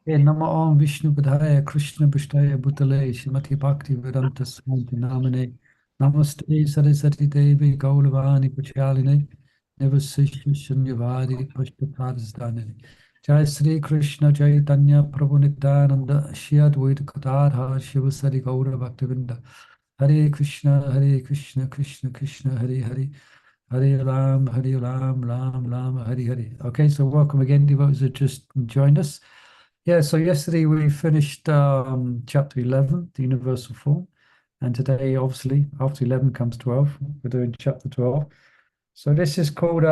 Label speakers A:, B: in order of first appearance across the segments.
A: Nama Om Vishnu Padaya Krishna Prishtaya Bhutale Shrimati Bhakti Vedanta Swanti Namane Namaste Saraswati Devi Gauravani Pachaline Nivasishya Shunyavadi Pashtapadasdhanini Jai Sri Krishna Chaitanya Prabhu Nityananda Shri Advaita Gadadhar Shivasari Gaura Bhaktivinda Hare Krishna Krishna Krishna Hare Hare Hare Ram Ram Ram Hare Hare. Okay, so welcome again, devotees who just joined us. Yeah, so yesterday we finished chapter 11, the universal form. And today, obviously, after 11 comes 12. We're doing chapter 12. So this is called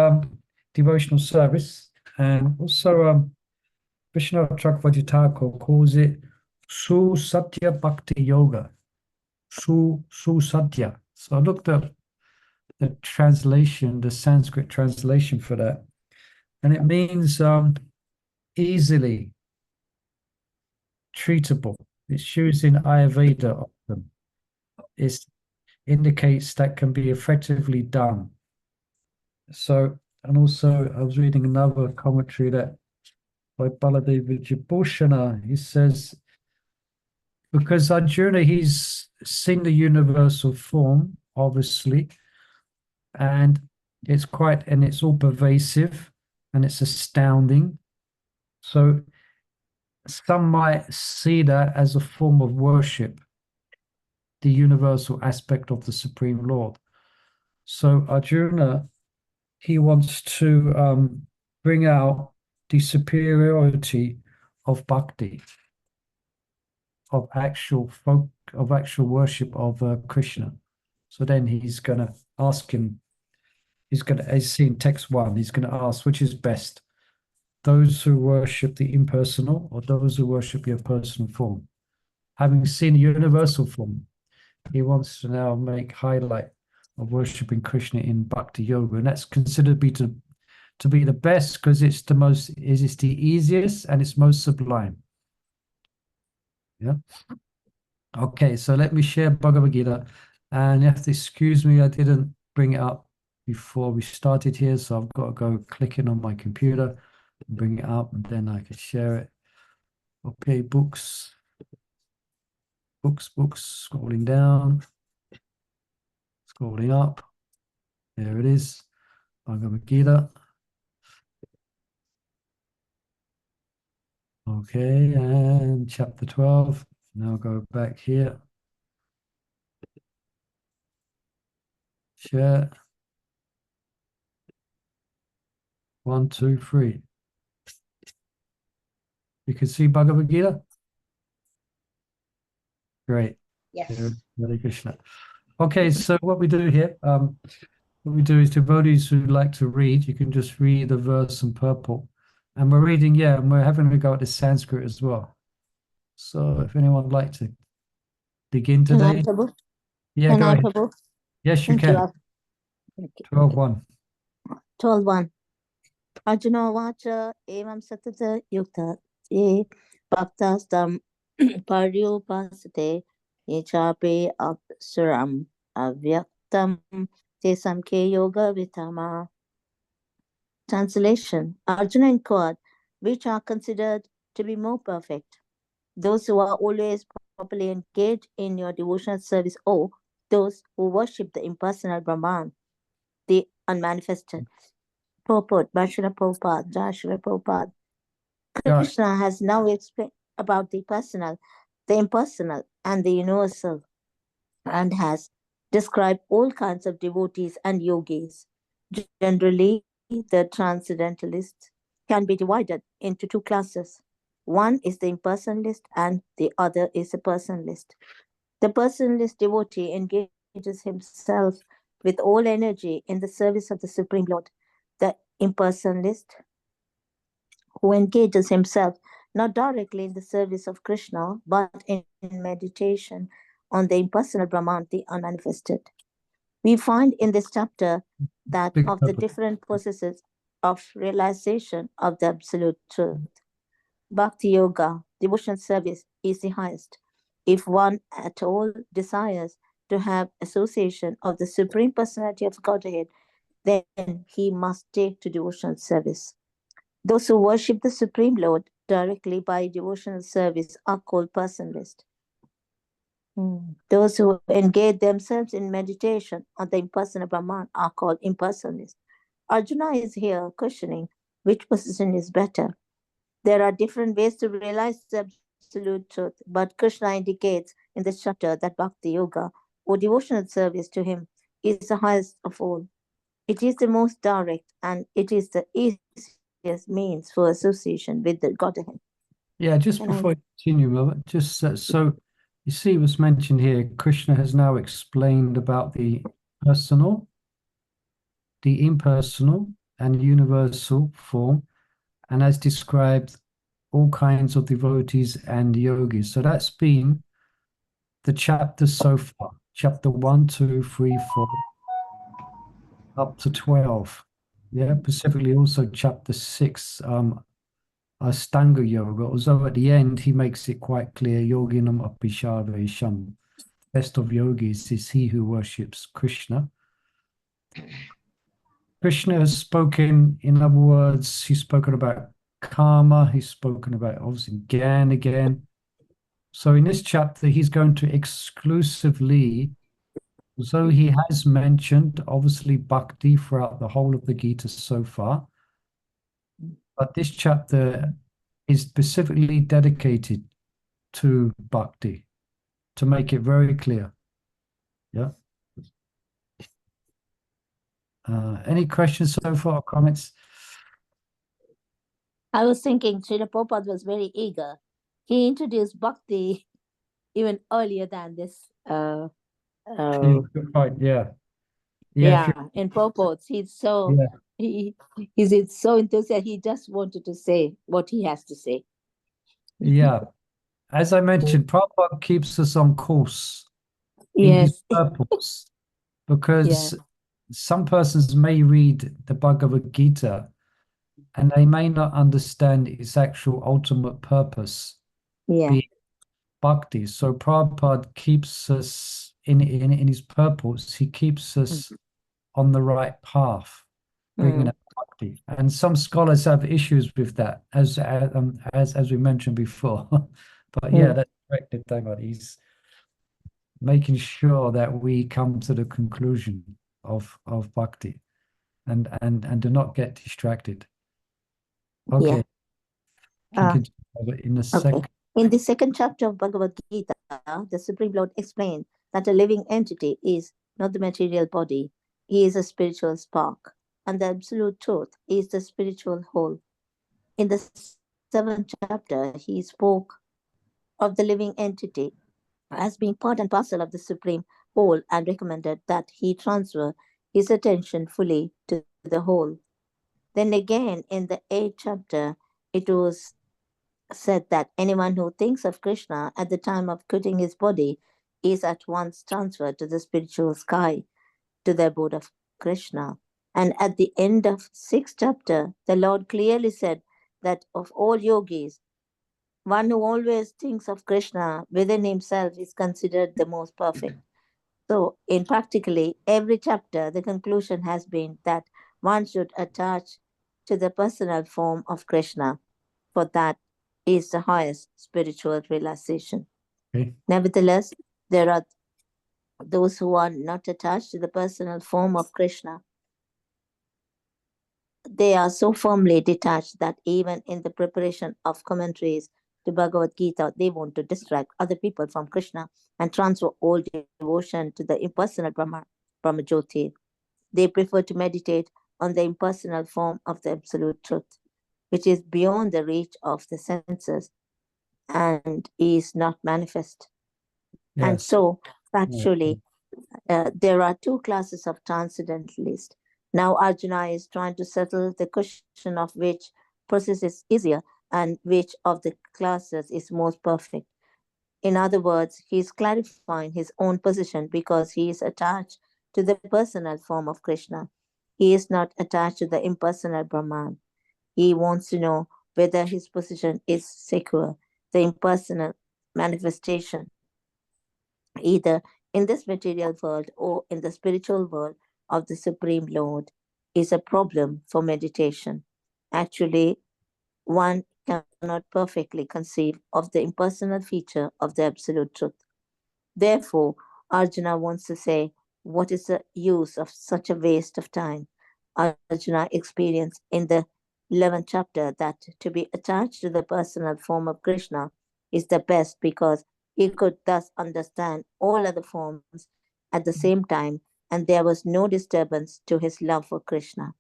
A: devotional service. And also Vishnu Chakravarti calls it Su Satya Bhakti Yoga. Su Satya. So I looked up the translation, the Sanskrit translation for that. And it means easily treatable. It's used in Ayurveda often. It indicates that can be effectively done. So, and also I was reading another commentary that by Baladeva Vijayabhushana, he says, because Arjuna, he's seen the universal form, obviously, and it's all pervasive and it's astounding. So some might see that as a form of worship, the universal aspect of the Supreme Lord. So Arjuna, he wants to bring out the superiority of bhakti, of actual worship of Krishna. So then he's going to ask him, as seen text 1, he's going to ask, which is best, those who worship the impersonal or those who worship your personal form? Having seen the universal form, he wants to now make highlight of worshipping Krishna in bhakti yoga, and that's considered to be the best because it's the easiest and it's most sublime. Yeah. Okay, so let me share Bhagavad Gita, and you have to excuse me, I didn't bring it up before we started here, so I've got to go clicking on my computer and bring it up, and then I can share it. Okay, books, scrolling down, scrolling up. There it is, Bhagavad Gita. Okay, and chapter 12. Now go back here. Share. 1, 2, 3. You can see Bhagavad Gita? Great.
B: Yes.
A: Hare Krishna. Okay, so what we do here, is devotees who like to read, you can just read the verse in purple. And we're reading, and we're having a go at the Sanskrit as well. So if anyone would like to begin today. Yeah, go ahead.
B: Prabhu?
A: Yes, you can. 12:1.
B: 12:1. Arjuna vacha evam satata yukta ye bhaktastam paryupasate ye chape apsuram avyaktam te samke yoga vitama. Translation. Arjuna inquired, which are considered to be more perfect? Those who are always properly engaged in your devotional service, or those who worship the impersonal Brahman, the unmanifested? Purport by Srila Prabhupada, Jai Srila Prabhupada. Krishna has now explained about the personal, the impersonal, and the universal, and has described all kinds of devotees and yogis. Generally, the transcendentalists can be divided into two classes. One is the impersonalist and the other is the personalist. The personalist devotee engages himself with all energy in the service of the Supreme Lord. The impersonalist, who engages himself not directly in the service of Krishna, but in meditation on the impersonal Brahman, the unmanifested. We find in this chapter that of the different processes of realization of the absolute truth. Bhakti Yoga, devotional service, is the highest. If one at all desires to have association of the Supreme Personality of Godhead, then he must take to devotional service. Those who worship the Supreme Lord directly by devotional service are called personalist. Those who engage themselves in meditation on the impersonal Brahman are called impersonalists. Arjuna is here questioning which position is better. There are different ways to realize the absolute truth, but Krishna indicates in this chapter that bhakti yoga, or devotional service to him, is the highest of all. It is the most direct and it is the easiest means for association with the Godhead.
A: Yeah, just before you continue, Mother, just so you see what's mentioned here, Krishna has now explained about the personal, the impersonal, and universal form, and has described all kinds of devotees and yogis. So that's been the chapters so far, chapter 1, 2, 3, 4, up to 12. Yeah, specifically also chapter 6, Astanga Yoga, although at the end he makes it quite clear, Yoginam Apishave, best of yogis is he who worships Krishna. Krishna has spoken, in other words, he's spoken about karma, he's spoken about obviously Gyan again. So in this chapter, he's going to exclusively, so he has mentioned obviously bhakti throughout the whole of the Gita so far, but this chapter is specifically dedicated to bhakti, to make it very clear. Yeah. Any questions so far, comments?
B: I was thinking Srila Prabhupada was very eager. He introduced bhakti even earlier than this.
A: Yeah, good point. Yeah.
B: Yeah, in purports, he's so
A: Yeah.
B: he's so enthusiastic. He just wanted to say what he has to say.
A: Yeah. As I mentioned, Prabhupada keeps us on course in his
B: Yes.
A: purpose, because some persons may read the Bhagavad Gita and they may not understand its actual ultimate purpose,
B: Yeah.
A: being bhakti. So Prabhupada keeps us in his purpose, he keeps us on the right path, bringing up bhakti. And some scholars have issues with that, as we mentioned before. But yeah, that's correct, Damod. He's making sure that we come to the conclusion of bhakti and do not get distracted. Okay. Continue in the second.
B: In the second chapter of Bhagavad Gita, the Supreme Lord explained that a living entity is not the material body. He is a spiritual spark, and the absolute truth is the spiritual whole. In the seventh chapter, he spoke of the living entity as being part and parcel of the Supreme Whole and recommended that he transfer his attention fully to the whole. Then again, in the eighth chapter, it was said that anyone who thinks of Krishna at the time of quitting his body is at once transferred to the spiritual sky, to the abode of Krishna. And at the end of sixth chapter, the Lord clearly said that of all yogis, one who always thinks of Krishna within himself is considered the most perfect. So, in practically every chapter, the conclusion has been that one should attach to the personal form of Krishna, for that is the highest spiritual realization.
A: Okay.
B: Nevertheless, there are those who are not attached to the personal form of Krishna. They are so firmly detached that even in the preparation of commentaries to Bhagavad Gita, they want to distract other people from Krishna and transfer all devotion to the impersonal Brahma Jyoti. They prefer to meditate on the impersonal form of the absolute truth, which is beyond the reach of the senses and is not manifest.
A: Yes.
B: And so, actually, there are two classes of transcendentalists. Now, Arjuna is trying to settle the question of which process is easier and which of the classes is most perfect. In other words, he is clarifying his own position because he is attached to the personal form of Krishna. He is not attached to the impersonal Brahman. He wants to know whether his position is secure, the impersonal manifestation, either in this material world or in the spiritual world of the Supreme Lord, is a problem for meditation. Actually, one cannot perfectly conceive of the impersonal feature of the absolute truth. Therefore, Arjuna wants to say, what is the use of such a waste of time? Arjuna experienced in the 11th chapter that to be attached to the personal form of Krishna is the best because he could thus understand all other forms at the same time, and there was no disturbance to his love for Krishna.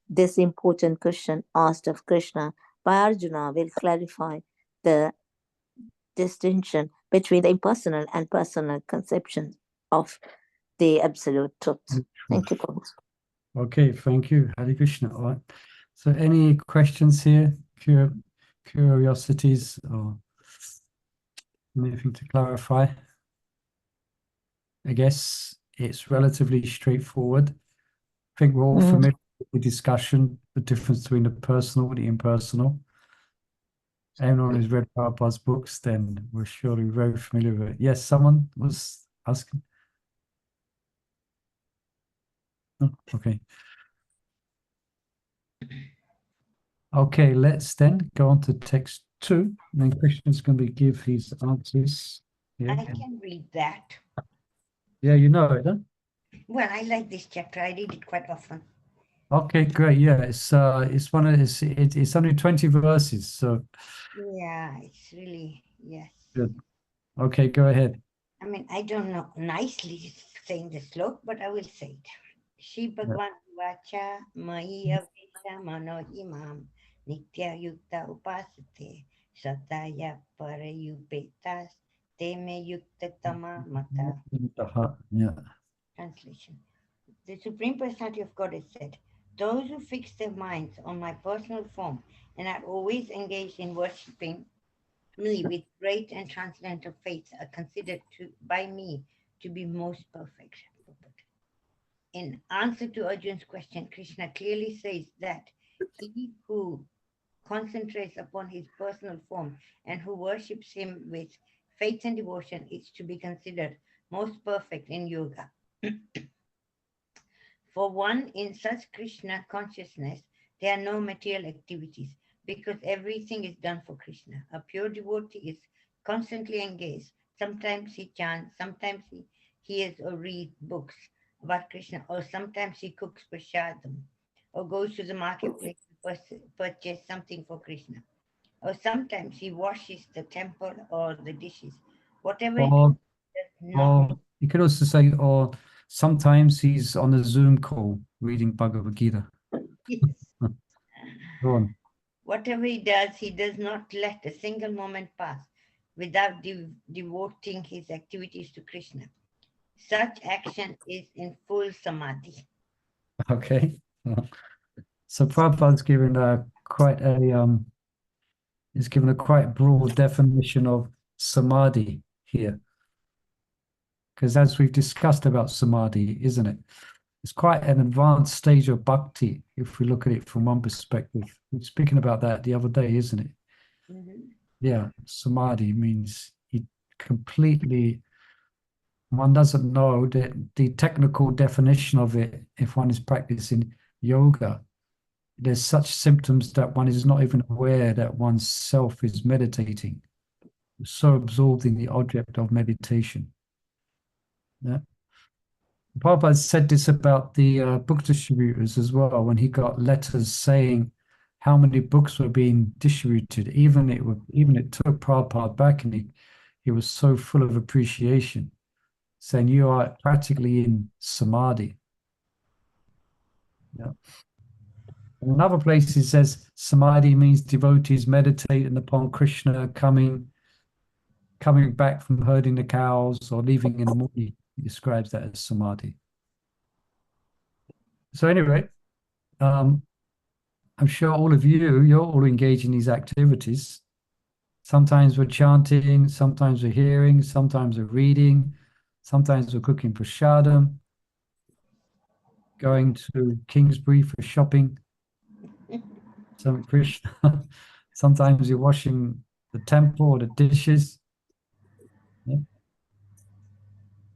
B: This important question asked of Krishna by Arjuna will clarify the distinction between the impersonal and personal conceptions of the absolute truth. Thank you, Prabhu.
A: Okay, thank you, Hare Krishna. All right. So any questions here? Curiosities or anything to clarify? I guess it's relatively straightforward. I think we're all familiar with the discussion, the difference between the personal and the impersonal. Anyone who's read Prabhupada's books, then we're surely very familiar with it. Yes, someone was asking. Oh, okay. Okay, let's then go on to text 2. And then Krishna's going to give his answers. Yeah,
C: I can read that.
A: yeah, you know it, huh?
C: Well, I like this chapter. I read it quite often.
A: Okay, great. Yeah, it's it's only 20 verses, so
C: Yeah, it's really, yes.
A: good. Okay, go ahead.
C: I mean, I don't know nicely saying the slok, but I will say it. Shri Bhagwan Vacha Mahi Avesha Mano Imam Nitya Yukta Upasate Sataya Parayupetas Teme Yukta Tama Mata.
A: Yeah.
C: Translation. The Supreme Personality of Godhead said, those who fix their minds on my personal form and are always engaged in worshipping me with great and transcendental faith are considered by me to be most perfect. In answer to Arjun's question, Krishna clearly says that he who concentrates upon his personal form and who worships him with faith and devotion is to be considered most perfect in yoga. For one in such Krishna consciousness, there are no material activities because everything is done for Krishna. A pure devotee is constantly engaged. Sometimes he chants, sometimes he hears or reads books about Krishna, or sometimes he cooks prasadam, or goes to the marketplace to purchase something for Krishna, or sometimes he washes the temple or the dishes. Whatever it
A: Or,
C: does not.
A: or you could also say, or sometimes he's on a Zoom call reading Bhagavad Gita.
C: Yes.
A: Go on.
C: Whatever he does not let a single moment pass without devoting his activities to Krishna. Such action is in full samadhi.
A: Okay. So Prabhupada's given he's given a quite broad definition of samadhi here. Because as we've discussed about samadhi, isn't it? It's quite an advanced stage of bhakti if we look at it from one perspective. We were speaking about that the other day, isn't it? Yeah, samadhi means he completely, one doesn't know the technical definition of it if one is practicing yoga. There's such symptoms that one is not even aware that one's self is meditating. So absorbed in the object of meditation. Yeah. Prabhupada said this about the book distributors as well, when he got letters saying how many books were being distributed. Even it took Prabhupada back, and he was so full of appreciation, saying you are practically in samadhi. Yeah. In another place, he says samadhi means devotees meditating upon Krishna coming back from herding the cows or leaving in the morning. He describes that as samadhi. So anyway, I'm sure all of you're all engaged in these activities. Sometimes we're chanting, sometimes we're hearing, sometimes we're reading, sometimes we're cooking prasadam, going to Kingsbury for shopping, some Krishna. Sometimes you're washing the temple or the dishes. Yeah.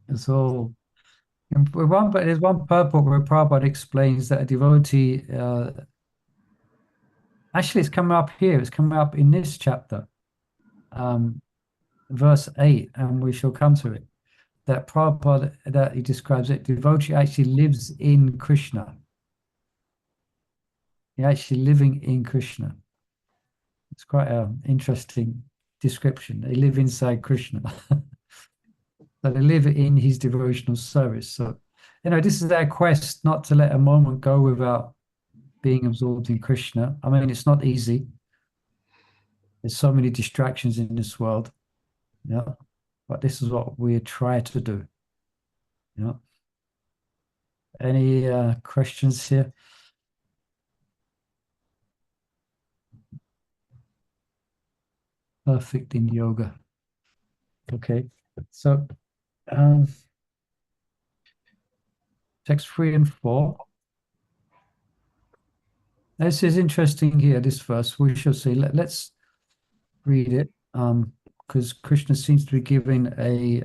A: It's all. But there's one purport where Prabhupada explains that a devotee Actually, it's coming up here. It's coming up in this chapter, verse 8, and we shall come to it. That Prabhupada, that he describes it, devotee actually lives in Krishna. You're actually living in Krishna. It's quite an interesting description. They live inside Krishna. So they live in his devotional service. So, this is their quest not to let a moment go without being absorbed in Krishna. I mean, it's not easy. There's so many distractions in this world. Yeah. But this is what we try to do. Yeah. Any questions here? Perfect in yoga. Okay. So text 3 and 4. This is interesting here, this verse. We shall see. Let's read it. Because Krishna seems to be giving a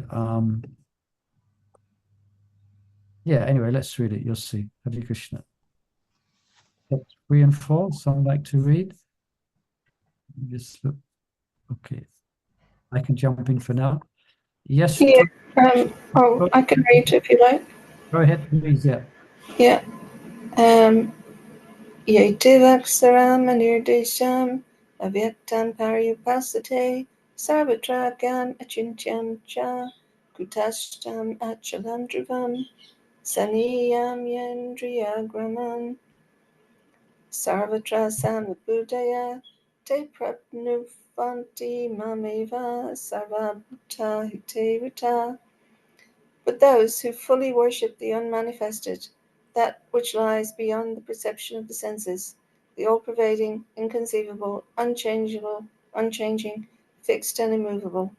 A: anyway, let's read it. You'll see. Hare Krishna. Text 3 and 4. Someone like to read? Just look. Okay. I can jump in for now. Yes.
D: Yeah. I can read if you like.
A: Go ahead, please. Yeah.
D: Yeah. Yaitivaksaram anirdesham avyaktam paryupasate sarvatra gyan achintyam cha kutashtam achalam dhruvam saniyam yendriyagraman sarvatra samabudaya te prapnufanti mameva sarvabhuta hitevita. But those who fully worship the unmanifested, that which lies beyond the perception of the senses, the all-pervading, inconceivable, unchangeable, unchanging, fixed and immovable,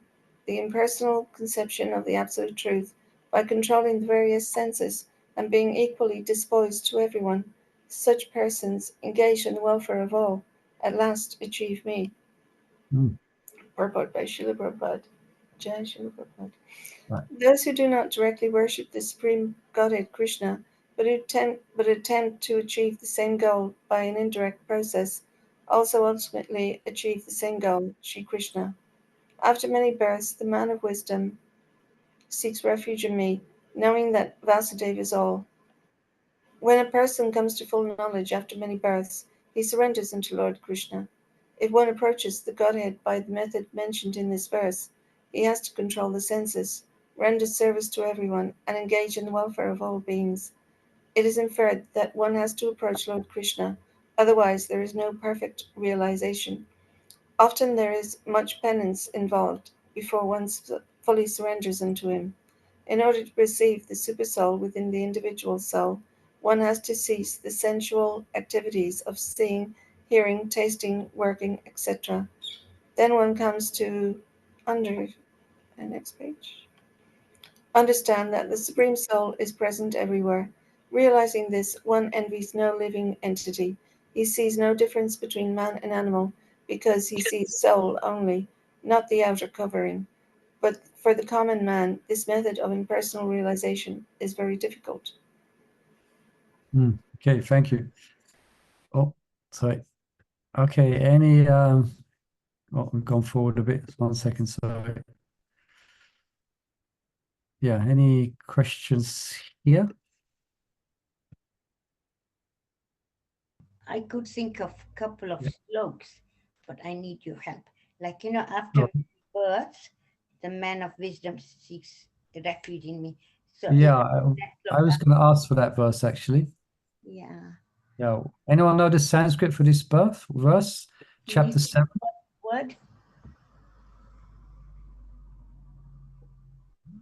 D: the impersonal conception of the absolute truth, by controlling the various senses and being equally disposed to everyone, such persons, engaged in the welfare of all, at last achieve me. Purport by Srila Prabhupada. Jai Srila Prabhupada.
A: Right.
D: Those who do not directly worship the Supreme Godhead Krishna, but attempt to achieve the same goal by an indirect process, also ultimately achieve the same goal, Sri Krishna. After many births, the man of wisdom seeks refuge in me, knowing that Vasudeva is all. When a person comes to full knowledge after many births, he surrenders unto Lord Krishna. If one approaches the Godhead by the method mentioned in this verse, he has to control the senses, render service to everyone, and engage in the welfare of all beings. It is inferred that one has to approach Lord Krishna, otherwise there is no perfect realization. Often there is much penance involved before one fully surrenders unto him. In order to perceive the supersoul within the individual soul, one has to cease the sensual activities of seeing, hearing, tasting, working, etc. Then one comes to next page. Understand that the Supreme Soul is present everywhere. Realizing this, one envies no living entity. He sees no difference between man and animal because he sees soul only, not the outer covering. But for the common man, this method of impersonal realization is very difficult.
A: Okay, thank you. Oh, sorry. Okay, any we've gone forward a bit. 1 second, sorry. Yeah, any questions here?
C: I could think of a couple of slokas, but I need your help. Like, after birth, the man of wisdom seeks the refuge in me. So
A: Yeah, I was going to ask for that verse actually.
C: Yeah.
A: Yeah. Anyone know the Sanskrit for this verse? Chapter 7?
C: Word?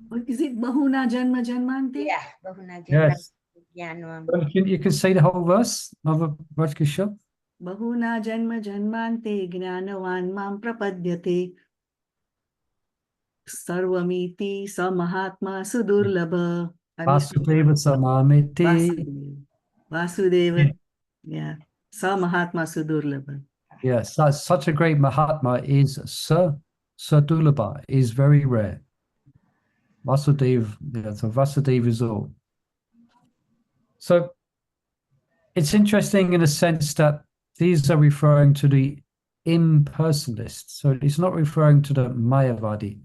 E: What is it? Bahuna Janma Janmante?
C: Yeah. Bahuna
A: Yes.
C: Janma.
A: Well, you can say the whole verse of Rajkisha.
E: Bahuna Janma Janmante Gnanavan Mam Prapadyate Sarvamiti Samahatma Sudurlabha.
A: Vasudeva Samamiti.
E: Vasudeva. Yeah. Samahatma Sudurlabha.
A: Yes, such a great Mahatma is Sadulabha, is very rare. Vasudeva, yeah, so Vasudeva is all. So it's interesting in a sense that these are referring to the impersonalists. So it's not referring to the Mayavadi.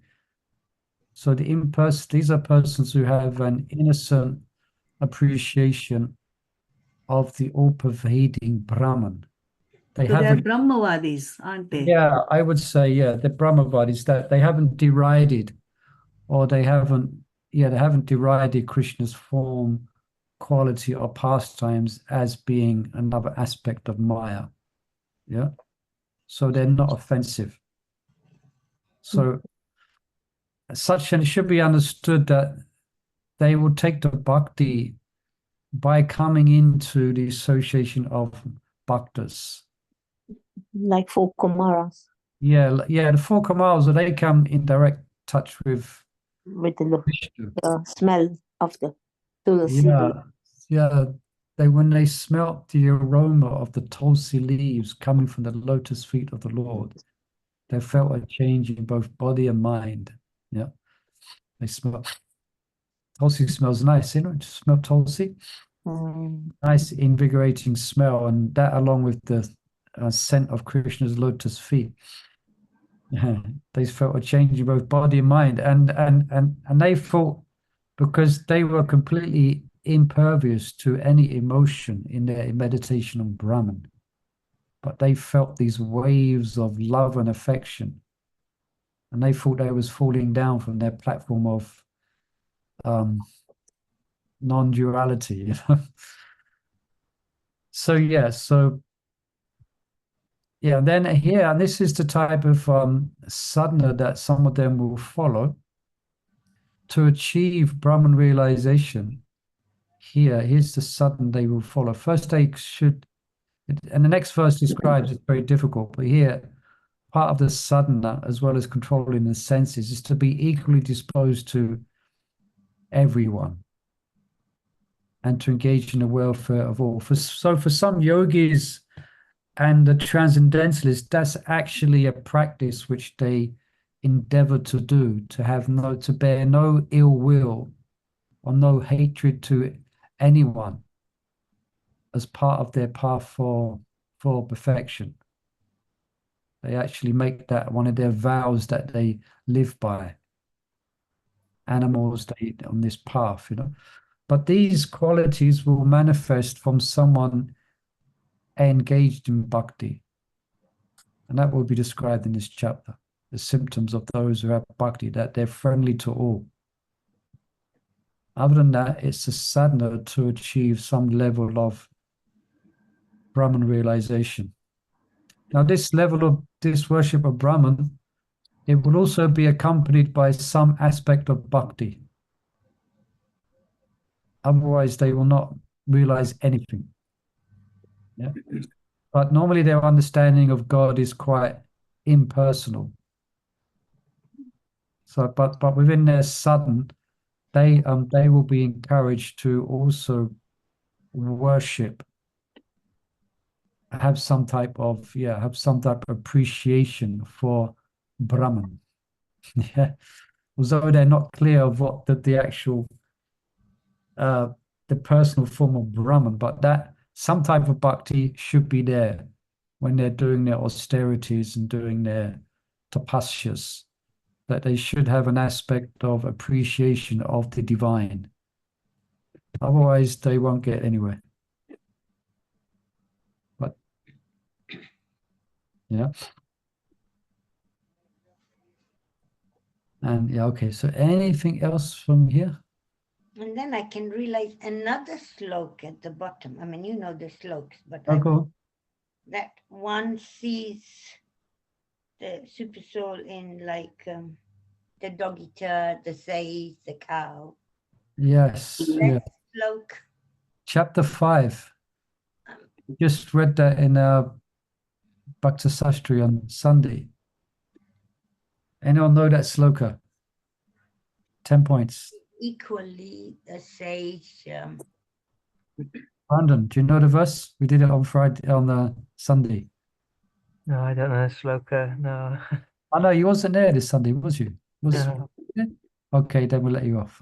A: So these are persons who have an innocent appreciation of the all-pervading Brahman. They
E: So they're
A: haven't,
E: Brahmavadis, aren't they?
A: yeah, I would say, yeah, the Brahmavadis, that they haven't derided, or they haven't derided Krishna's form, quality, or pastimes as being another aspect of Maya. Yeah. So they're not offensive. So such, and it should be understood that they will take the bhakti by coming into the association of bhaktas.
B: Like 4 Kumaras
A: Yeah, the 4 Kamals, they come in direct touch with
B: with the
A: Vishnu.
B: smell of the tulsi.
A: Yeah. When they smelt the aroma of the tulsi leaves coming from the lotus feet of the Lord, they felt a change in both body and mind. Yeah, they smell. Tulsi smells nice, you know. Just smell tulsi. Nice, invigorating smell, and that along with the scent of Krishna's lotus feet. They felt a change in both body and mind, and they thought, because they were completely impervious to any emotion in their meditation on Brahman, but they felt these waves of love and affection, and they thought they was falling down from their platform of non-duality, you know. So then here, and this is the type of sadhana that some of them will follow to achieve Brahman realization. Here's the sadhana they will follow. First, they should, and the next verse describes it's very difficult, but here, part of the sadhana, as well as controlling the senses, is to be equally disposed to everyone and to engage in the welfare of all. So for some yogis and the transcendentalists, that's actually a practice which they endeavor to do, to bear no ill will or no hatred to anyone as part of their path for perfection. They actually make that one of their vows that they live by. Animals on this path, you know. But these qualities will manifest from someone engaged in bhakti. And that will be described in this chapter. The symptoms of those who have bhakti, that they're friendly to all. Other than that, it's a sadhana to achieve some level of Brahman realization. Now, this level of this worship of Brahman, it will also be accompanied by some aspect of bhakti. Otherwise, they will not realize anything. Yeah. But normally their understanding of God is quite impersonal. So, but within their sadhana, they will be encouraged to also worship, have some type of appreciation for Brahman. Yeah. Although they're not clear of what the actual the personal form of Brahman, but that some type of bhakti should be there when they're doing their austerities and doing their tapasyas, that they should have an aspect of appreciation of the divine. Otherwise, they won't get anywhere. But, yeah. And, yeah, okay, so anything else from here?
C: And then I can realize another slok at the bottom. I mean, you know the sloks, but that one sees the super soul in like the dog eater, the sage, the cow.
A: Yes. Yeah.
C: Slok.
A: Chapter 5. Just read that in Bhakti Sastri on Sunday. Anyone know that sloka? 10 points.
C: Equally, the sage.
A: Brandon, do you know the verse? We did it on Friday, on Sunday.
F: No, I don't know sloka. No.
A: I know you wasn't there this Sunday, was you?
F: No.
A: Okay, then we'll let you off.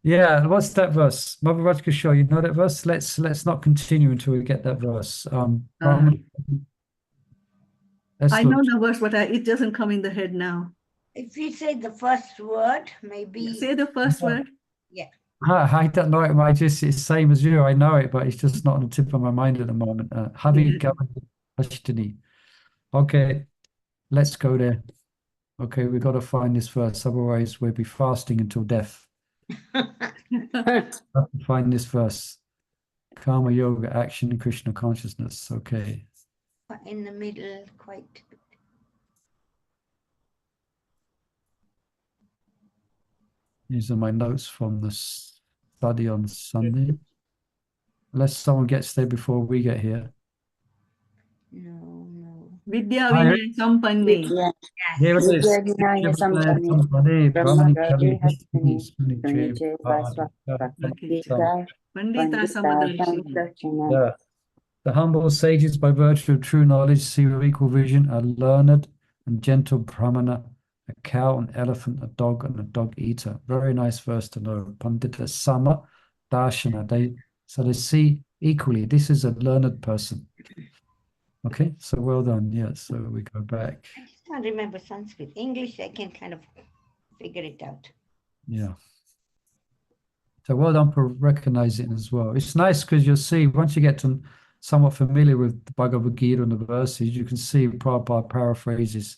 A: Yeah, what's that verse? Mother Rajkishore, you know that verse? Let's not continue until we get that verse. Brahman, let's
E: I
A: look.
E: know the verse, but it doesn't come in the head now.
C: If you say the first word, maybe.
E: Say the first word.
C: Yeah.
A: I don't know it, but it's the same as you. I know it, but it's just not on the tip of my mind at the moment. Havi
E: Yeah.
A: Ashtini. Okay, let's go there. Okay, we got to find this verse, otherwise we'll be fasting until death. Have to find this verse. Karma Yoga, action, and Krishna consciousness. Okay.
C: In the middle, quite.
A: These are my notes from the study on Sunday. Unless someone gets there before we get here.
C: No.
E: Vidya
A: Hi.
E: Vinay Sampanne.
B: Vidya
A: Here it is.
B: Vinaya Sampani
A: Sampane,
B: Brahma
A: Brahmani
B: Raji
A: Kali
B: Hastini
A: Suni
B: Sunije Baswa
E: Okay.
B: Gita
E: Pandita
B: Pandita
E: Samadarshini.
B: Samdarshina.
A: Yeah. The humble sages, by virtue of true knowledge, see with equal vision a learned and gentle brahmana, a cow, an elephant, a dog, and a dog eater. Very nice verse to know. Pandita Sama Darshana. So they see equally. This is a learned person. Okay, so well done. Yeah, so we go back.
C: I just can't remember Sanskrit. English, I can kind of figure it out.
A: Yeah. So well done for recognizing it as well. It's nice because you'll see once you get to somewhat familiar with the Bhagavad Gita and the verses, you can see Prabhupada paraphrases.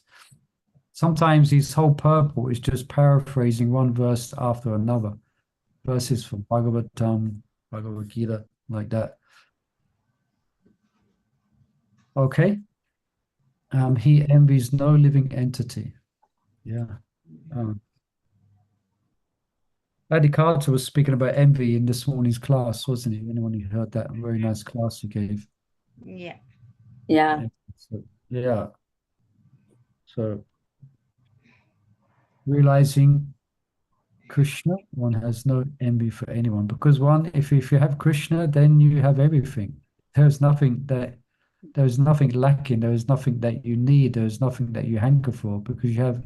A: Sometimes his whole purport is just paraphrasing one verse after another. Verses from Bhagavatam, Bhagavad Gita, like that. Okay. He envies no living entity. Yeah. Adi Carter was speaking about envy in this morning's class, wasn't he? Anyone who heard that? A very nice class he gave.
C: Yeah.
B: Yeah.
A: So, yeah. So realizing Krishna, one has no envy for anyone because one, if you have Krishna, then you have everything. There's nothing lacking. There is nothing that you need. There is nothing that you hanker for because you have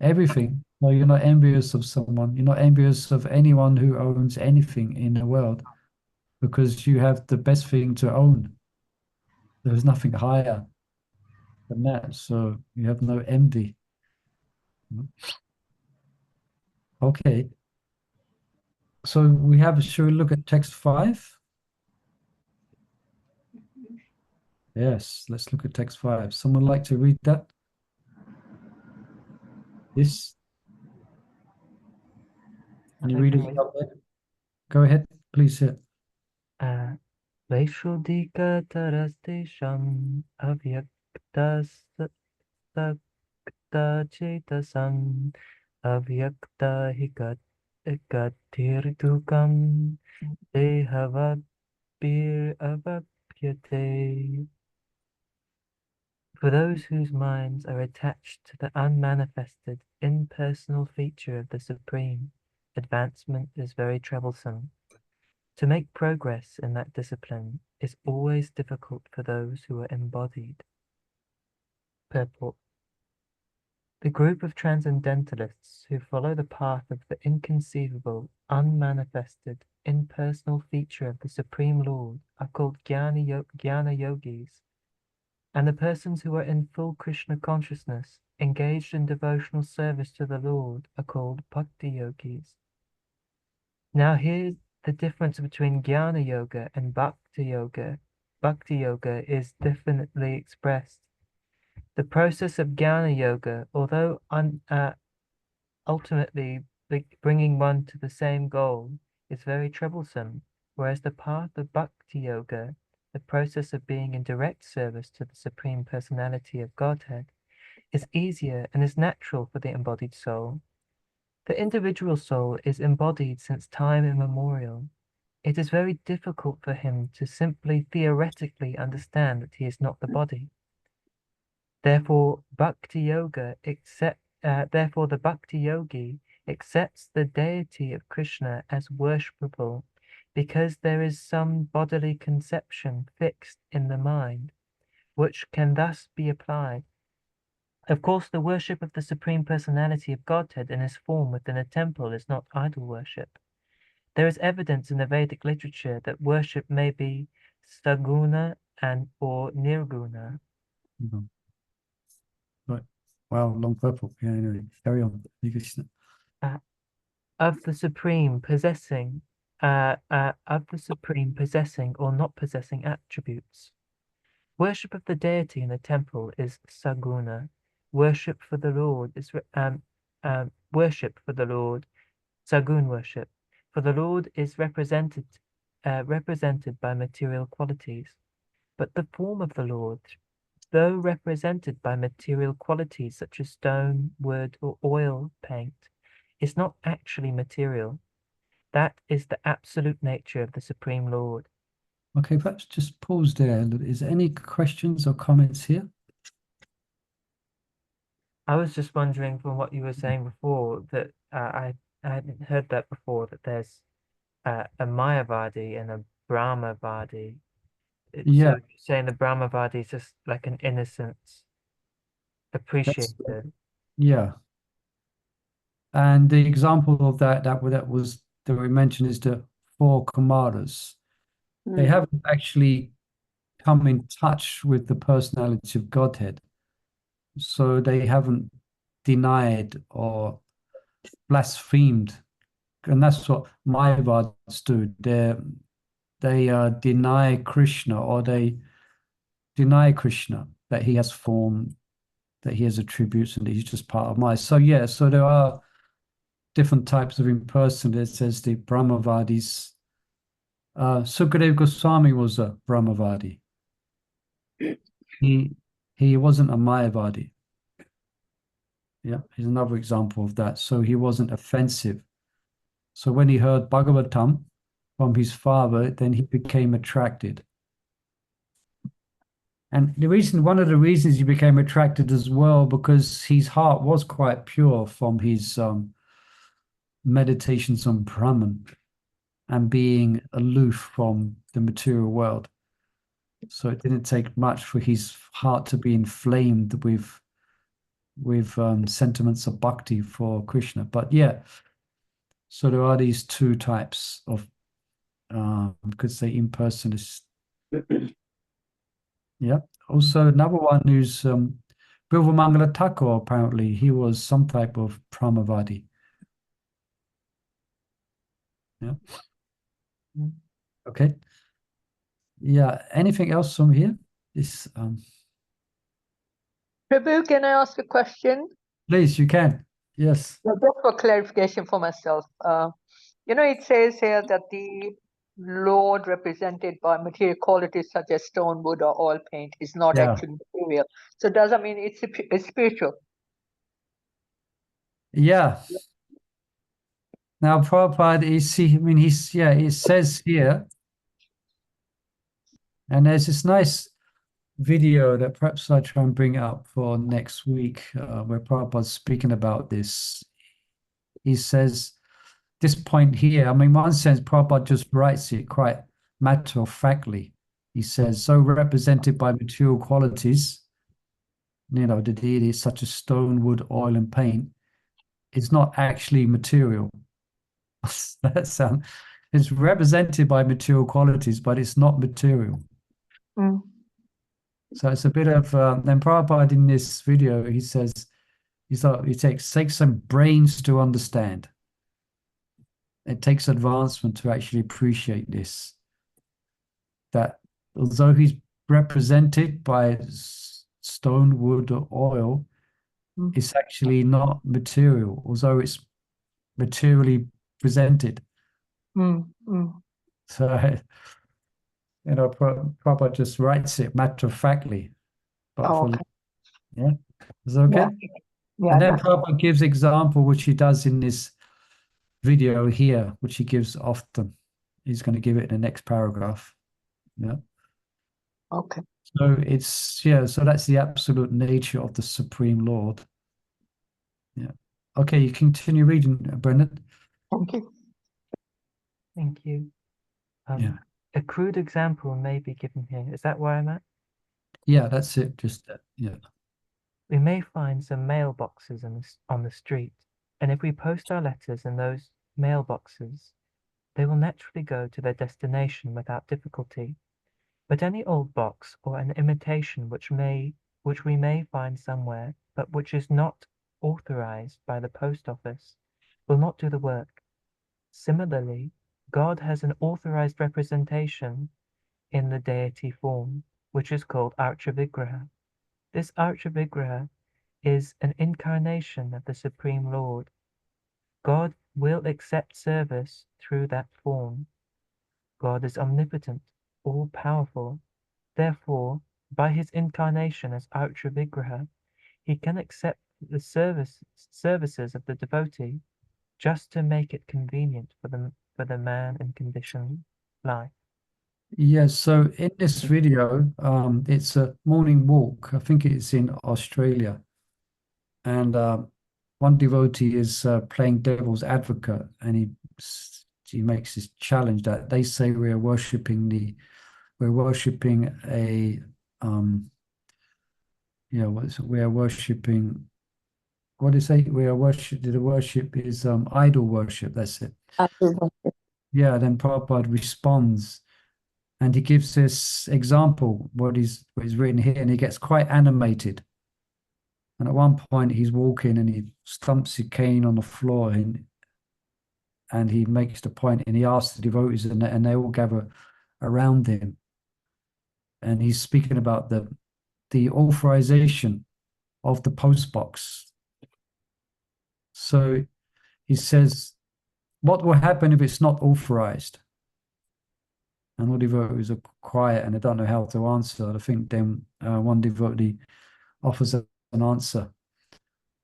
A: everything. So you're not envious of someone. You're not envious of anyone who owns anything in the world because you have the best thing to own. There's nothing higher than that. So you have no envy. Okay. So should we look at text 5? Yes, let's look at text 5. Someone like to read that? Yes. Can you read it out there? Go ahead, please.
F: Vaishudikatarasteşam avyaktasaktachetasam avyakta hikatirtukam dehavabhiravavyate. For those whose minds are attached to the unmanifested, impersonal feature of the Supreme, advancement is very troublesome. To make progress in that discipline is always difficult for those who are embodied. Purport. The group of transcendentalists who follow the path of the inconceivable, unmanifested, impersonal feature of the Supreme Lord are called Jnana Yogis, and the persons who are in full Krishna consciousness, engaged in devotional service to the Lord, are called Bhakti Yogis. Now here's the difference between Jnana Yoga and Bhakti Yoga. Bhakti Yoga is definitely expressed. The process of Jnana Yoga, although ultimately bringing one to the same goal, is very troublesome, whereas the path of Bhakti Yoga, the process of being in direct service to the Supreme Personality of Godhead, is easier and is natural for the embodied soul. The individual soul is embodied since time immemorial. It is very difficult for him to simply theoretically understand that he is not the body. Therefore, the Bhakti Yogi accepts the deity of Krishna as worshipable because there is some bodily conception fixed in the mind, which can thus be applied. Of course, the worship of the Supreme Personality of Godhead in his form within a temple is not idol worship. There is evidence in the Vedic literature that worship may be saguna and or nirguna.
A: Mhm. Right. Wow, long purple. Yeah, anyway, carry on. Hare Krishna.
F: Of the Supreme possessing or not possessing attributes. Worship of the deity in the temple is saguna. Worship for the Lord is worship for the Lord, sagun worship. For the Lord is represented by material qualities, but the form of the Lord, though represented by material qualities such as stone, wood, or oil paint, is not actually material. That is the absolute nature of the Supreme Lord.
A: Okay, perhaps just pause there. Is there any questions or comments here?
F: I was just wondering from what you were saying before that I hadn't heard that before, that there's a Mayavadi and a Brahmavadi.
A: Yeah,
F: So you're saying the Brahmavadi is just like an innocent
A: that's
F: appreciator.
A: yeah. And the example of that we mentioned is the four Kumaras. They
B: Mm.
A: haven't actually come in touch with the personality of Godhead. So they haven't denied or blasphemed. And that's what Mayavads do. They deny Krishna, or they deny Krishna, that he has form, that he has attributes, and that he's just part of Maya. So yeah, so there are different types of impersonators, as the Brahmavadis. Sukadeva Goswami was a Brahmavadi. He wasn't a Mayavadi. Yeah, here's another example of that. So he wasn't offensive. So when he heard Bhagavatam from his father, then he became attracted. And one of the reasons he became attracted as well, because his heart was quite pure from his meditations on Brahman and being aloof from the material world. So it didn't take much for his heart to be inflamed with sentiments of bhakti for Krishna. But yeah, so there are these two types of, could say, impersonalists. Yeah. Also, another one who's Bilvamangala Thakur, apparently, he was some type of Brahmavadi. Yeah. Okay. Yeah. Anything else from here? This,
G: Prabhu, can I ask a question?
A: please, you can. Yes.
G: Just for clarification for myself. It says here that the Lord represented by material qualities such as stone, wood, or oil paint is not
A: Yeah.
G: actually material. So does that mean it's spiritual?
A: Yeah. Now, Prabhupada it says here, and there's this nice video that perhaps I try and bring up for next week, where Prabhupada's speaking about this. He says this point here, in one sense, Prabhupada just writes it quite matter-of-factly. He says, so represented by material qualities, the deity such as stone, wood, oil, and paint, it's not actually material. It's represented by material qualities, but it's not material.
G: Mm.
A: So it's a bit of then Prabhupada in this video, he says, it takes some brains to understand. It takes advancement to actually appreciate this. That although he's represented by stone, wood, or oil, it's actually not material, although it's materially presented. So, Prabhupada just writes it matter-of-factly. But
G: okay.
A: Yeah, is that okay?
G: Yeah,
A: And then
G: that's
A: Prabhupada gives example, which he does in this video here, which he gives often. He's going to give it in the next paragraph. Yeah.
G: okay.
A: So that's the absolute nature of the Supreme Lord. Yeah. Okay, you continue reading, Brendan.
G: Thank you.
F: Thank you.
A: Yeah.
F: A crude example may be given here. Is that where I'm at?
A: Yeah, that's it. Just yeah.
F: We may find some mailboxes on the street, and if we post our letters in those mailboxes, they will naturally go to their destination without difficulty. But any old box or an imitation which we may find somewhere, but which is not authorized by the post office, will not do the work. Similarly, God has an authorized representation in the deity form, which is called Archa Vigraha. This Archa Vigraha is an incarnation of the Supreme Lord. God will accept service through that form. God is omnipotent, all-powerful. Therefore, by his incarnation as Archa Vigraha, he can accept the services of the devotee just to make it convenient for the man in conditioned life.
A: Yes, so in this video, it's a morning walk. I think it's in Australia. And one devotee is playing devil's advocate, and he makes this challenge that they say we're worshipping a we're worshipping, what do you say? The worship is idol worship, that's it. Yeah, then Prabhupada responds, and he gives this example, what is written here, and he gets quite animated. And at one point he's walking and he stumps his cane on the floor, and he makes the point, and he asks the devotees, and they all gather around him. And he's speaking about the authorization of the post box. So he says, what will happen if it's not authorized? And all devotees are quiet and they don't know how to answer. I think then one devotee offers an answer.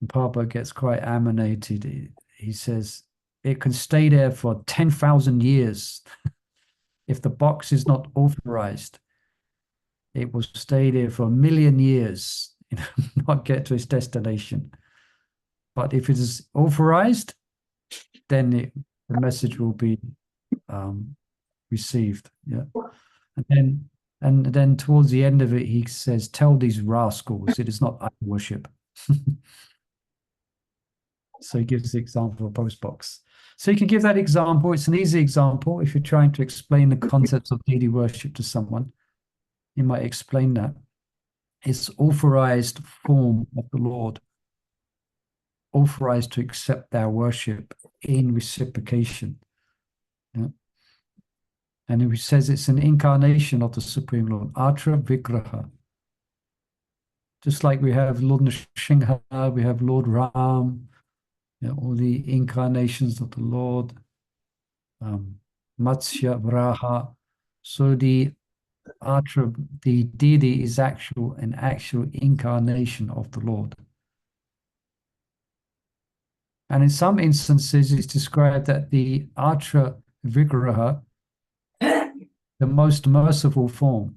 A: And Prabhupada gets quite animated. He says, it can stay there for 10,000 years. If the box is not authorized, it will stay there for 1,000,000 years, not get to its destination. But if it is authorized, then the message will be received. Yeah. And then towards the end of it, he says, tell these rascals it is not idol worship. So he gives the example of post box. So you can give that example. It's an easy example. If you're trying to explain the concepts of deity worship to someone, you might explain that. It's authorized form of the Lord, authorized to accept our worship in reciprocation. Yeah. And he says it's an incarnation of the Supreme Lord, Archa Vigraha. Just like we have Lord Nrsimha, we have Lord Ram, all the incarnations of the Lord, Matsya, Vraha. So the Archa, the deity is an actual incarnation of the Lord. And in some instances, it's described that the Archa Vigraha, the most merciful form,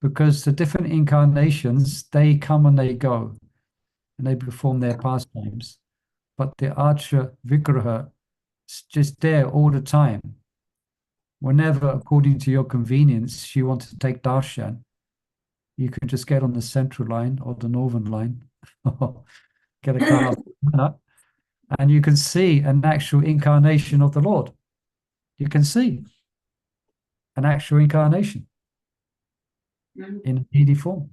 A: because the different incarnations, they come and they go, and they perform their pastimes. But the Archa Vigraha is just there all the time. Whenever, according to your convenience, you want to take darshan, you can just get on the central line or the northern line, get a car, and you can see an actual incarnation of the Lord. You can see an actual incarnation in a deity form.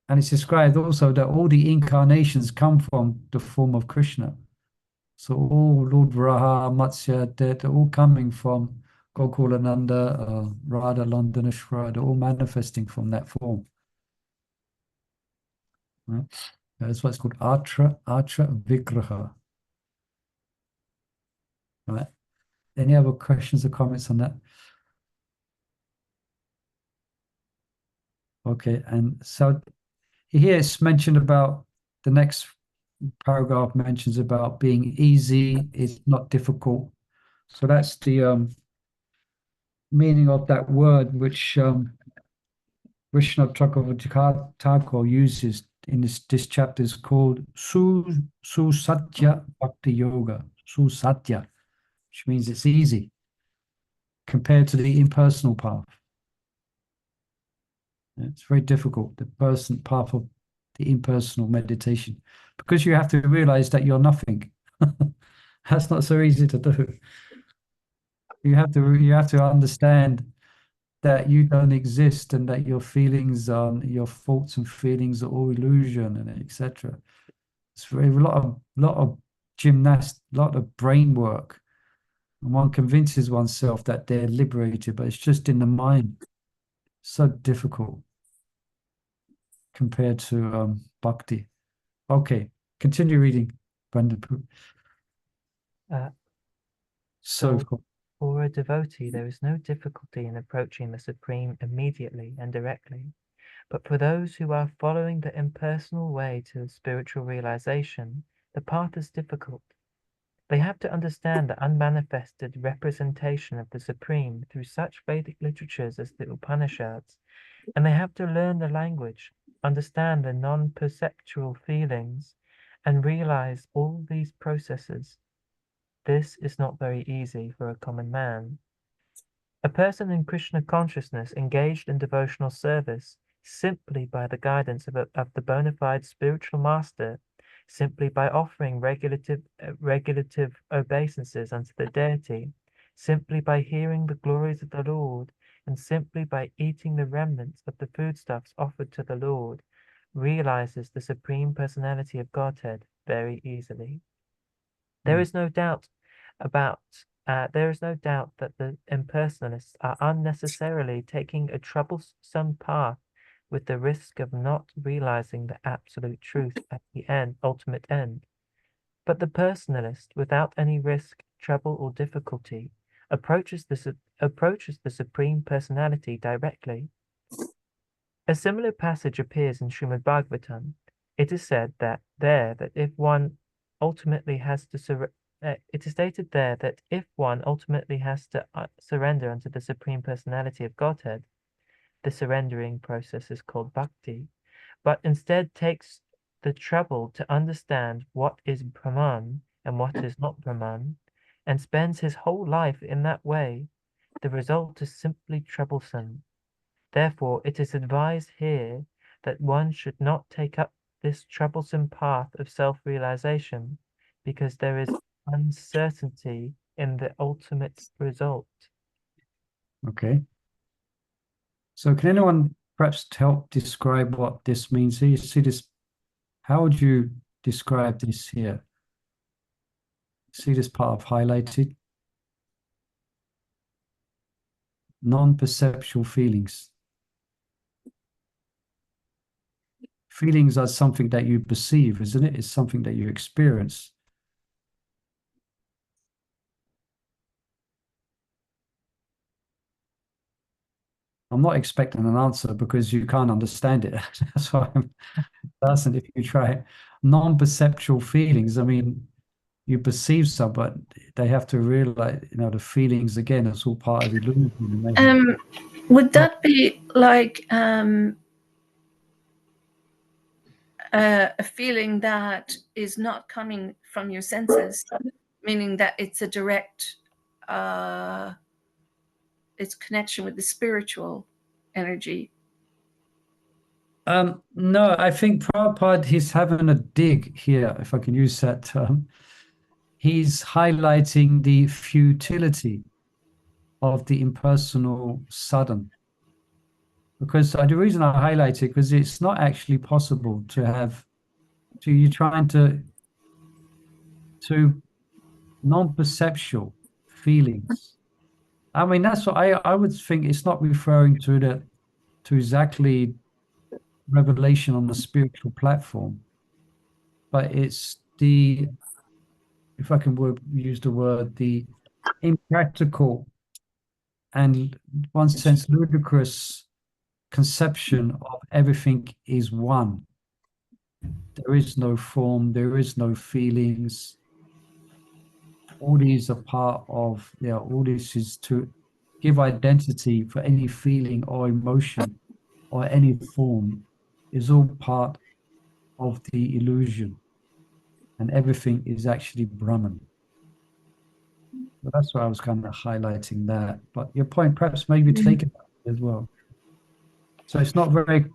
A: And it's described also that all the incarnations come from the form of Krishna. So all Lord Vraha, Matsya, they're all coming from Gokulananda, Radha, Landaneshwara, they're all manifesting from that form. Right? That's what's called Archa Vigraha. Right? Any other questions or comments on that? Okay, and so here it's mentioned about, the next paragraph mentions about being easy, it's not difficult. So that's the meaning of that word which Vishnu Thakur uses in this chapter, is called Susatya Bhakti Yoga. Susatya, which means it's easy compared to the impersonal path. It's very difficult, the path of the impersonal meditation, because you have to realize that you're nothing. That's not so easy to do. You have to understand that you don't exist and that your feelings your thoughts and feelings are all illusion and etc. It's a lot of a lot of brain work. And one convinces oneself that they're liberated, but it's just in the mind. So difficult compared to bhakti. Okay, continue reading, Brandon. So
F: For a devotee, there is no difficulty in approaching the Supreme immediately and directly. But for those who are following the impersonal way to spiritual realization, the path is difficult. They have to understand the unmanifested representation of the Supreme through such Vedic literatures as the Upanishads, and they have to learn the language, understand the non-perceptual feelings, and realize all these processes. This is not very easy for a common man. A person in Krishna consciousness engaged in devotional service simply by the guidance of the bona fide spiritual master, simply by offering regulative obeisances unto the deity, simply by hearing the glories of the Lord, and simply by eating the remnants of the foodstuffs offered to the Lord, realizes the Supreme Personality of Godhead very easily. There is no doubt that the impersonalists are unnecessarily taking a troublesome path with the risk of not realizing the absolute truth at the ultimate end. But the personalist, without any risk, trouble, or difficulty, approaches the Supreme Personality directly. A similar passage appears in Srimad Bhagavatam. It is said that if one ultimately has to it is stated there that if one ultimately has to surrender unto the Supreme Personality of Godhead, the surrendering process is called bhakti, but instead takes the trouble to understand what is Brahman and what is not Brahman, and spends his whole life in that way, the result is simply troublesome. Therefore, it is advised here that one should not take up this troublesome path of self-realization, because there is uncertainty in the ultimate result.
A: Okay. So can anyone perhaps help describe what this means? So you see this, how would you describe this here? See this part I've highlighted? Non-perceptual feelings. Feelings are something that you perceive, isn't it? It's something that you experience. I'm not expecting an answer because you can't understand it. That's why I'm asking if you try non-perceptual feelings. I mean, you perceive some, but they have to realize, the feelings again, it's all part of illusion.
D: Would that be like a feeling that is not coming from your senses, meaning that it's a direct its connection with the spiritual energy?
A: No, I think Prabhupada, he's having a dig here, if I can use that term. He's highlighting the futility of the impersonal sadhana. Because the reason I highlight it, because it's not actually possible you're trying to non-perceptual feelings. I mean, that's what I would think. It's not referring to exactly revelation on the spiritual platform, but it's if I can use the word, the impractical and, in one sense, ludicrous conception of everything is one. There is no form, there is no feelings. All these are part of, all this is to give identity for any feeling or emotion or any form is all part of the illusion. And everything is actually Brahman. So that's why I was kind of highlighting that. But your point, perhaps maybe take it as well. So it's not very,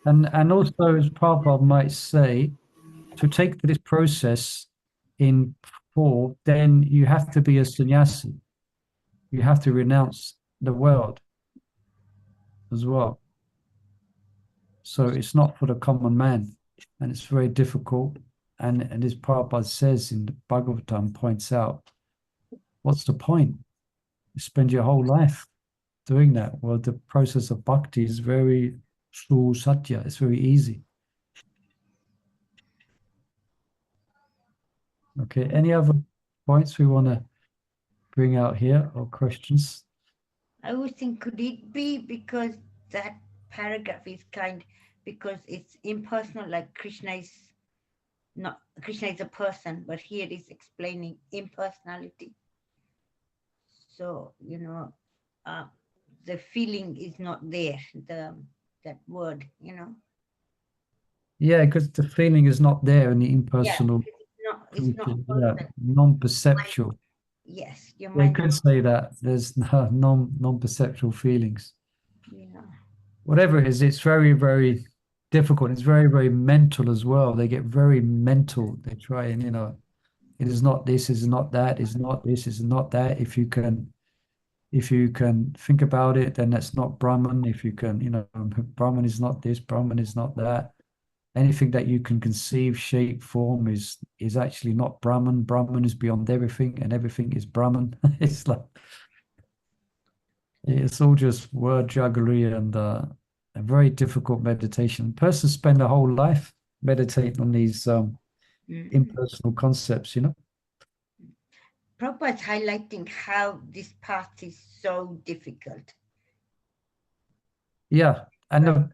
A: and also as Prabhupada might say, to take this process in 4, then you have to be a sannyasi. You have to renounce the world as well. So it's not for the common man, and it's very difficult. And as Prabhupada says in the Bhagavatam, points out, what's the point? You spend your whole life doing that. Well, the process of bhakti is very true satya. It's very easy. Okay, any other points we want to bring out here or questions?
C: I always think, could it be because that paragraph is because it's impersonal, like Krishna is a person, but here it is explaining impersonality. So, the feeling is not there, that word,
A: Yeah, because the feeling is not there in the impersonal.
C: It's not
A: Yeah, non-perceptual.
C: Yes, your
A: They
C: mind.
A: could say that there's no non-perceptual feelings.
C: Yeah.
A: Whatever it is, it's very, very difficult. It's very, very mental as well. They get very mental. They try and, it is not this, is not that, is not this, is not that. If you can think about it, then that's not Brahman. If you can, Brahman is not this, Brahman is not that. Anything that you can conceive, shape, form is actually not Brahman. Brahman is beyond everything, and everything is Brahman. It's like it's all just word jugglery and a very difficult meditation. Persons spend their whole life meditating on these impersonal concepts,
C: Prabhupada's highlighting how this path is so difficult.
A: Yeah, and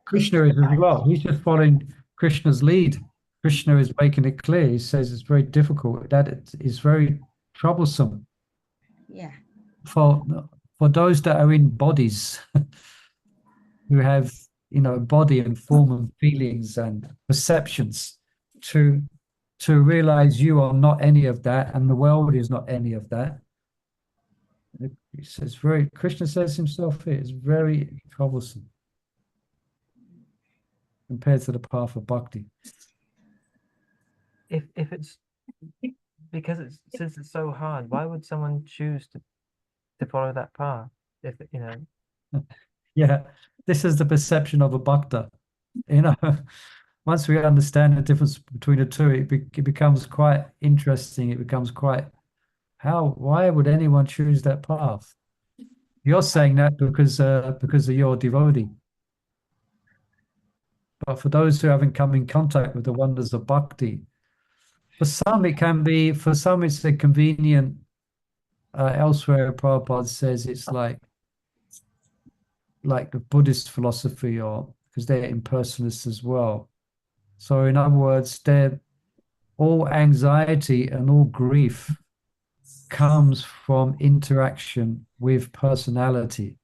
A: Krishna is as well. He's just following Krishna's lead. Krishna is making it clear. He says it's very difficult, that it is very troublesome.
C: Yeah.
A: For those that are in bodies, who have, body and form and feelings and perceptions, to realize you are not any of that, and the world is not any of that. He says Krishna says himself here, it's very troublesome compared to the path of bhakti.
F: If it's since it's so hard, why would someone choose to follow that path? If
A: Yeah, this is the perception of a bhakta. Once we understand the difference between the two, it becomes quite interesting. It becomes quite, why would anyone choose that path? You're saying that because of your devotee. But for those who haven't come in contact with the wonders of bhakti, for some it's a convenient. Elsewhere, Prabhupada says it's like the Buddhist philosophy, or because they're impersonalists as well. So in other words, all anxiety and all grief comes from interaction with personality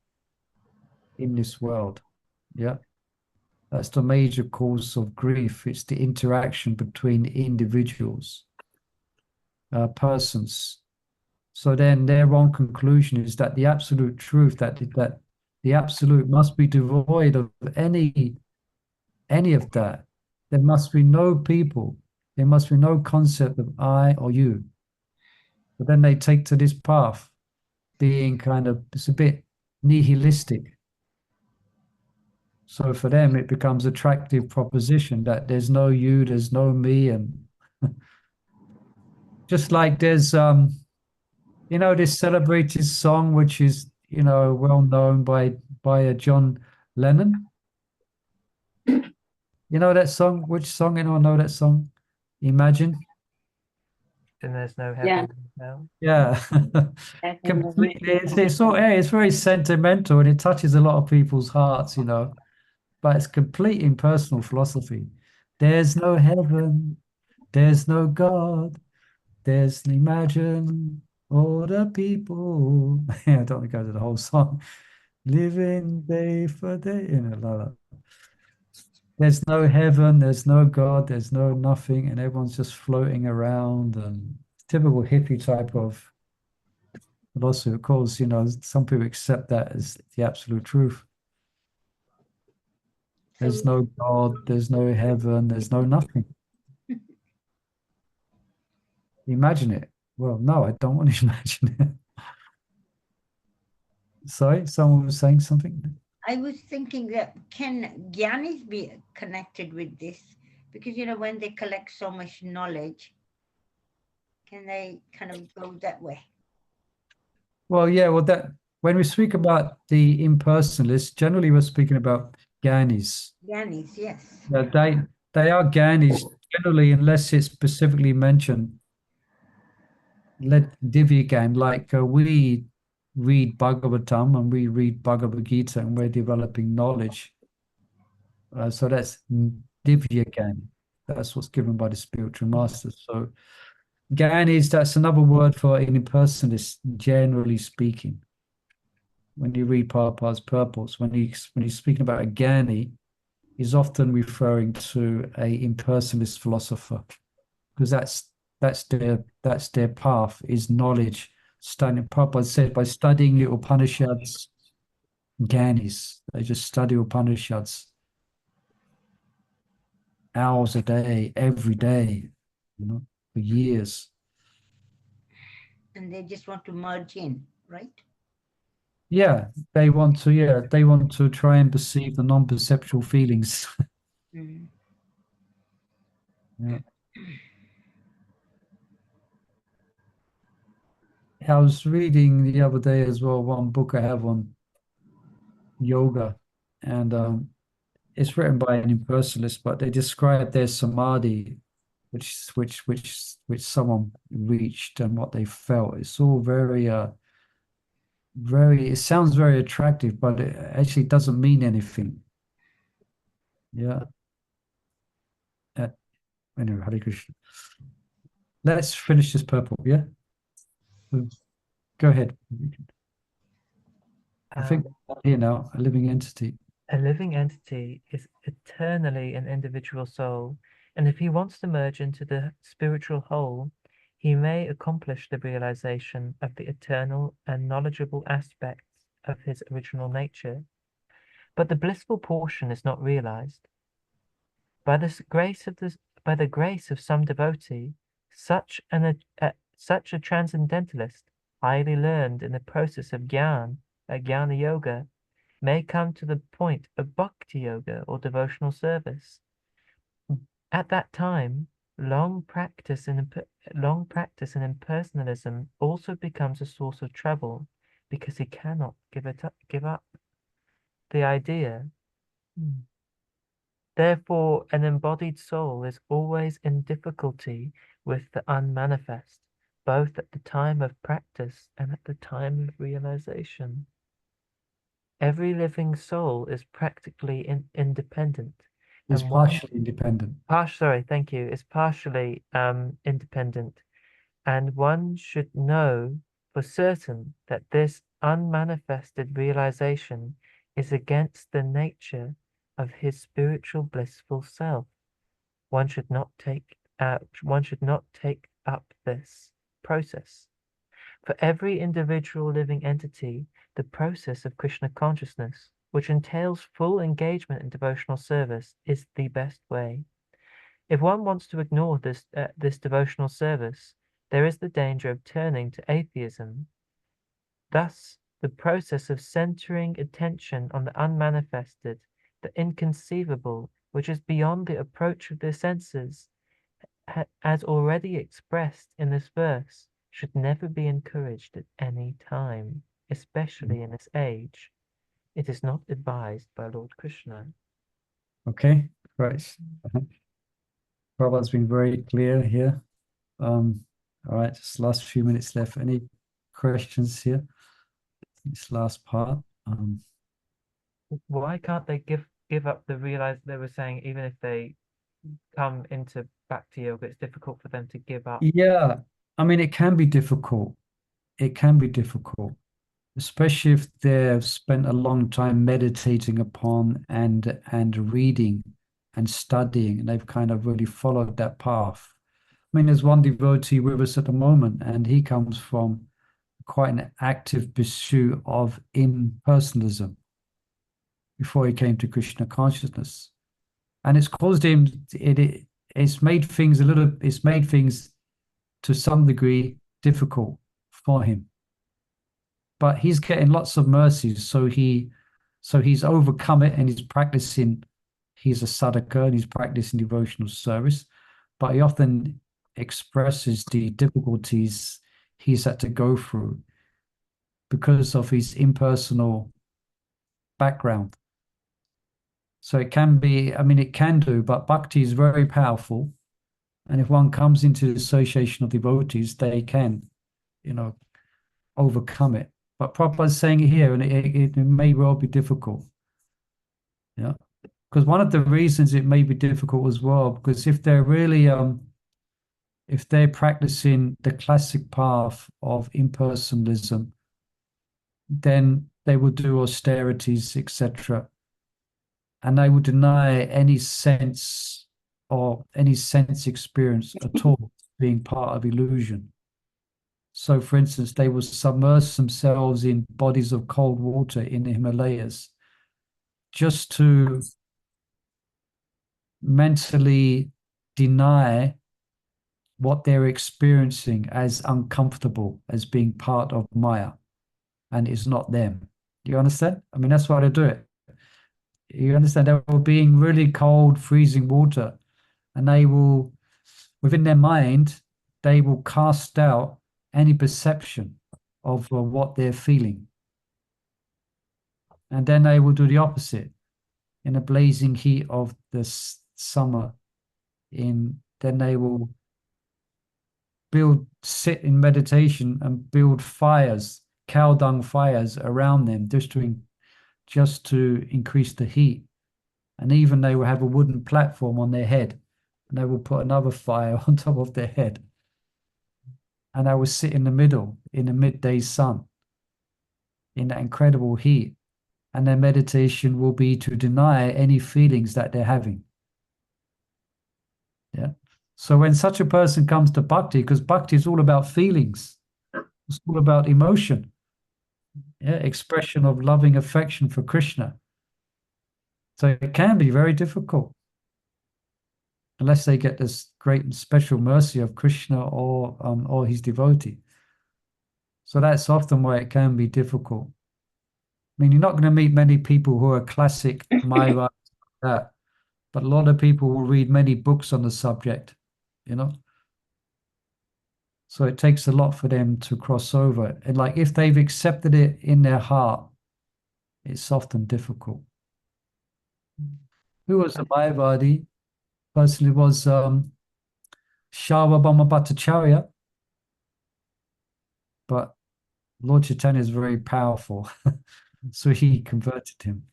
A: in this world. Yeah. That's the major cause of grief. It's the interaction between individuals, persons. So then their wrong conclusion is that the absolute truth, that the absolute must be devoid of any of that. There must be no people. There must be no concept of I or you. But then they take to this path, being it's a bit nihilistic. So for them, it becomes attractive proposition that there's no you, there's no me, and just like there's this celebrated song which is well known by John Lennon. You know that song? Which song? Anyone know that song? Imagine.
F: then there's no heaven now.
A: Yeah, completely. It's very sentimental, and it touches a lot of people's hearts, but it's complete impersonal philosophy. There's no heaven, there's no God, there's imagine all the people. Yeah, I don't want to go to the whole song. Living day for day, like that. There's no heaven, there's no God, there's no nothing, and everyone's just floating around, and typical hippie type of philosophy. Of course, some people accept that as the absolute truth. There's no God, there's no heaven, there's no nothing. Imagine it. Well, no, I don't want to imagine it. Sorry, someone was saying something.
C: I was thinking that can Gyanis be connected with this? Because, when they collect so much knowledge, can they kind of go that way?
A: Well, yeah, well, that when we speak about the impersonalists, generally we're speaking about Gyanis.
C: Gyanis, yes.
A: They are Gyanis generally, unless it's specifically mentioned. Let Divya Gyan, like we read Bhagavatam and we read Bhagavad Gita and we're developing knowledge. So that's Divya Gyan. That's what's given by the spiritual masters. So Gyanis, that's another word for an impersonalist, generally speaking. When you read Prabhupada's purports, when he's speaking about a Gyani, he's often referring to a impersonalist philosopher, because that's their path, is knowledge. Studying, Prabhupada said, by studying the Upanishads, Gyanis, they just study Upanishads hours a day, every day, for years.
C: And they just want to merge in, right?
A: Yeah, they want to try and perceive the non-perceptual feelings.
C: Mm.
A: Yeah. I was reading the other day as well, one book I have on yoga, and it's written by an impersonalist, but they describe their samadhi, which someone reached, and what they felt. It's all very it sounds very attractive, but it actually doesn't mean anything. Yeah. Anyway, Hare Krishna. Let's finish this purple, yeah? Go ahead. I think here now, a living entity.
F: A living entity is eternally an individual soul, and if he wants to merge into the spiritual whole, he may accomplish the realization of the eternal and knowledgeable aspects of his original nature. But the blissful portion is not realized. By the grace of some devotee, such a transcendentalist, highly learned in the process of jnana yoga, may come to the point of bhakti yoga or devotional service. At that time, long practice in impersonalism also becomes a source of trouble, because he cannot give up the idea. Therefore, an embodied soul is always in difficulty with the unmanifest, both at the time of practice and at the time of realization. Every living soul is practically independent.
A: Is partially independent.
F: Thank you. Is partially independent, and one should know for certain that this unmanifested realization is against the nature of his spiritual blissful self. One should not take up this process. For every individual living entity, the process of Krishna consciousness, which entails full engagement in devotional service, is the best way. If one wants to ignore this devotional service, there is the danger of turning to atheism. Thus, the process of centering attention on the unmanifested, the inconceivable, which is beyond the approach of the senses, as already expressed in this verse, should never be encouraged at any time, especially in this age. It is not advised by Lord Krishna.
A: Okay, right. Prabhupada's been very clear here. All right, just last few minutes left. Any questions here? This last part.
F: Why can't they give up the realize? They were saying even if they come into bhakti yoga, it's difficult for them to give up.
A: Yeah, I mean, it can be difficult. It can be difficult, especially if they've spent a long time meditating upon and reading and studying, and they've kind of really followed that path. I mean, there's one devotee with us at the moment, and he comes from quite an active pursuit of impersonalism before he came to Krishna consciousness, and it's caused him. It's made things to some degree difficult for him. But he's getting lots of mercies, so he's overcome it, and he's practicing. He's a sadhaka and he's practicing devotional service, but he often expresses the difficulties he's had to go through because of his impersonal background. So it can be, I mean, it can do, but bhakti is very powerful. And if one comes into the association of devotees, they can, overcome it. But Prabhupada is saying here, and it may well be difficult. Yeah. Because one of the reasons it may be difficult as well, because if they're really, if they're practicing the classic path of impersonalism, then they will do austerities, etc. And they will deny any sense or any sense experience at all being part of illusion. So, for instance, they will submerge themselves in bodies of cold water in the Himalayas just to mentally deny what they're experiencing as uncomfortable, as being part of Maya, and it's not them. Do you understand? I mean, that's why they do it. You understand? They will be in really cold, freezing water, and they will, within their mind, they will cast out any perception of what they're feeling. And then they will do the opposite. In the blazing heat of the summer, then they will sit in meditation and build fires, cow dung fires around them, just to increase the heat. And even they will have a wooden platform on their head, and they will put another fire on top of their head. And they will sit in the middle, in the midday sun, in that incredible heat. And their meditation will be to deny any feelings that they're having. Yeah. So when such a person comes to bhakti, because bhakti is all about feelings, it's all about emotion, expression of loving affection for Krishna. So it can be very difficult unless they get this great and special mercy of Krishna or his devotee. So that's often why it can be difficult. I mean, you're not going to meet many people who are classic Mayavadis like that, but a lot of people will read many books on the subject, So it takes a lot for them to cross over. And like if they've accepted it in their heart, it's often difficult. Who was a Mayavadi? Personally was Sarvabhauma Bhattacharya. But Lord Chaitanya is very powerful. So he converted him.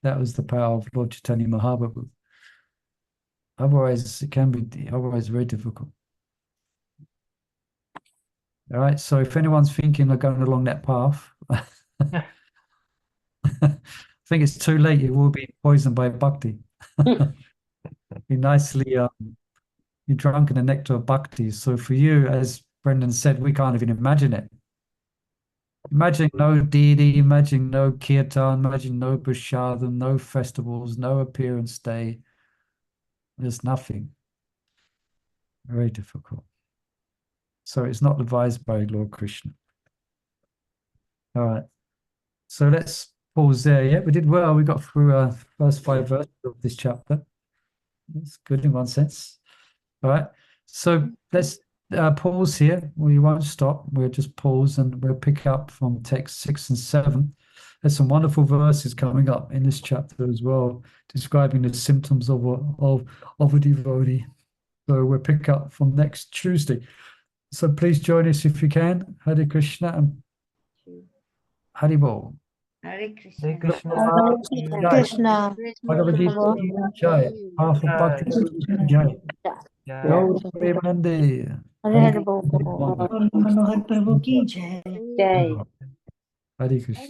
A: That was the power of Lord Chaitanya Mahaprabhu. Otherwise, it can be very difficult. All right. So if anyone's thinking of going along that path, I think it's too late. You will be poisoned by bhakti. You're you're drunk in the nectar of bhakti. So for you, as Brendan said, we can't even imagine it. Imagine no deity, imagine no kirtan, imagine no prashadam, no festivals, no appearance day. There's nothing. Very difficult. So it's not advised by Lord Krishna. All right. So let's pause there. Yeah, we did well. We got through first 5 verses of this chapter. That's good in one sense. All right. So let's pause here. We won't stop. We'll just pause and we'll pick up from text 6 and 7. There's some wonderful verses coming up in this chapter as well, describing the symptoms of a devotee. So we'll pick up from next Tuesday. So please join us if you can. Hare Krishna and Hare Bol.
C: Hare Krishna.
F: Hare Krishna.
B: Hare Krishna.
A: Bhagavad Gita Jai. Path of Bhakti Jai.
F: Jai.
A: Gaur Premanande.
B: Hare Bol.
E: Manohar Prabhu ki jai.
B: Jai.
A: Hare Krishna.